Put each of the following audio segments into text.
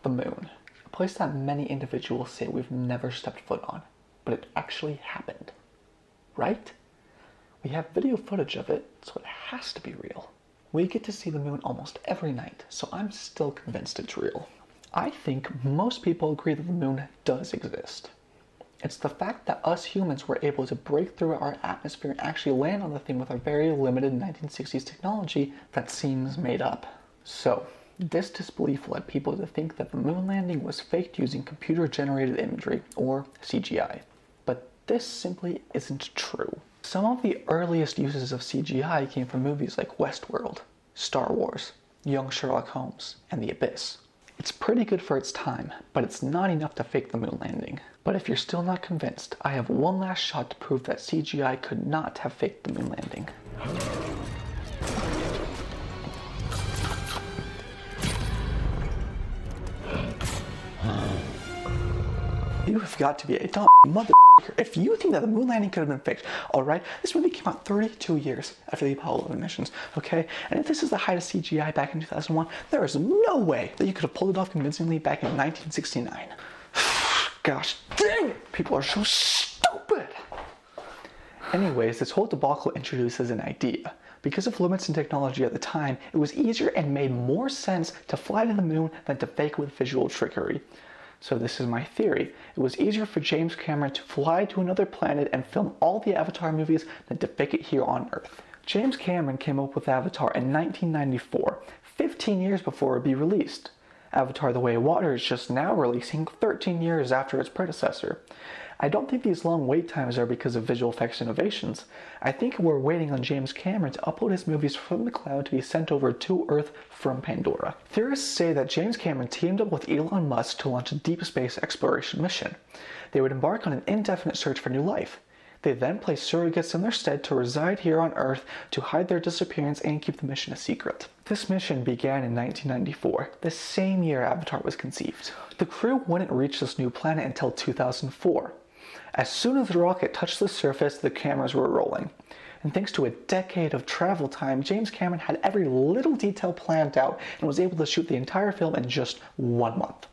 The moon, a place that many individuals say we've never stepped foot on, but it actually happened, right? We have video footage of it, so it has to be real. We get to see the moon almost every night, so I'm still convinced it's real. I think most people agree that the moon does exist. It's the fact that us humans were able to break through our atmosphere and actually land on the thing with our very limited 1960s technology that seems made up. So, this disbelief led people to think that the moon landing was faked using computer-generated imagery, or CGI. But this simply isn't true. Some of the earliest uses of CGI came from movies like Westworld, Star Wars, Young Sherlock Holmes, and The Abyss. It's pretty good for its time, but it's not enough to fake the moon landing. But if you're still not convinced, I have one last shot to prove that CGI could not have faked the moon landing. You have got to be a dumb mother if you think that the moon landing could have been faked. Alright, this movie came out 32 years after the Apollo 11 missions, okay? And if this is the height of CGI back in 2001, there is no way that you could have pulled it off convincingly back in 1969. Gosh dang it! People are so stupid! Anyways, this whole debacle introduces an idea. Because of limits in technology at the time, it was easier and made more sense to fly to the moon than to fake with visual trickery. So this is my theory. It was easier for James Cameron to fly to another planet and film all the Avatar movies than to fake it here on Earth. James Cameron came up with Avatar in 1994, 15 years before it would be released. Avatar The Way of Water is just now releasing 13 years after its predecessor. I don't think these long wait times are because of visual effects innovations. I think we're waiting on James Cameron to upload his movies from the cloud to be sent over to Earth from Pandora. Theorists say that James Cameron teamed up with Elon Musk to launch a deep space exploration mission. They would embark on an indefinite search for new life. They then place surrogates in their stead to reside here on Earth to hide their disappearance and keep the mission a secret. This mission began in 1994, the same year Avatar was conceived. The crew wouldn't reach this new planet until 2004. As soon as the rocket touched the surface, the cameras were rolling. And thanks to a decade of travel time, James Cameron had every little detail planned out and was able to shoot the entire film in just 1 month.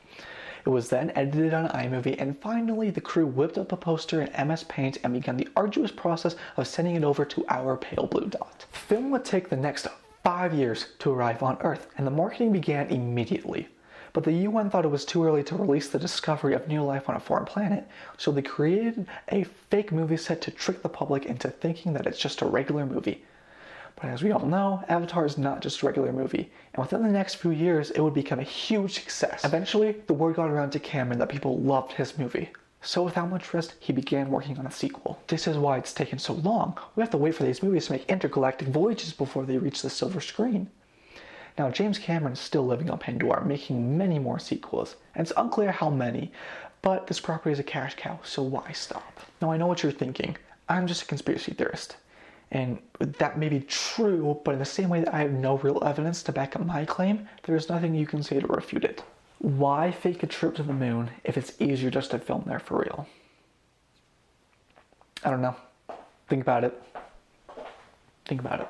It was then edited on iMovie, and finally the crew whipped up a poster in MS Paint and began the arduous process of sending it over to our pale blue dot. The film would take the next 5 years to arrive on Earth, and the marketing began immediately. But the UN thought it was too early to release the discovery of new life on a foreign planet, so they created a fake movie set to trick the public into thinking that it's just a regular movie. But as we all know, Avatar is not just a regular movie, and within the next few years, it would become a huge success. Eventually, the word got around to Cameron that people loved his movie. So without much rest, he began working on a sequel. This is why it's taken so long. We have to wait for these movies to make intergalactic voyages before they reach the silver screen. Now, James Cameron is still living on Pandora, making many more sequels, and it's unclear how many, but this property is a cash cow, so why stop? Now, I know what you're thinking. I'm just a conspiracy theorist. And that may be true, but in the same way that I have no real evidence to back up my claim, there is nothing you can say to refute it. Why fake a trip to the moon if it's easier just to film there for real? I don't know. Think about it. Think about it.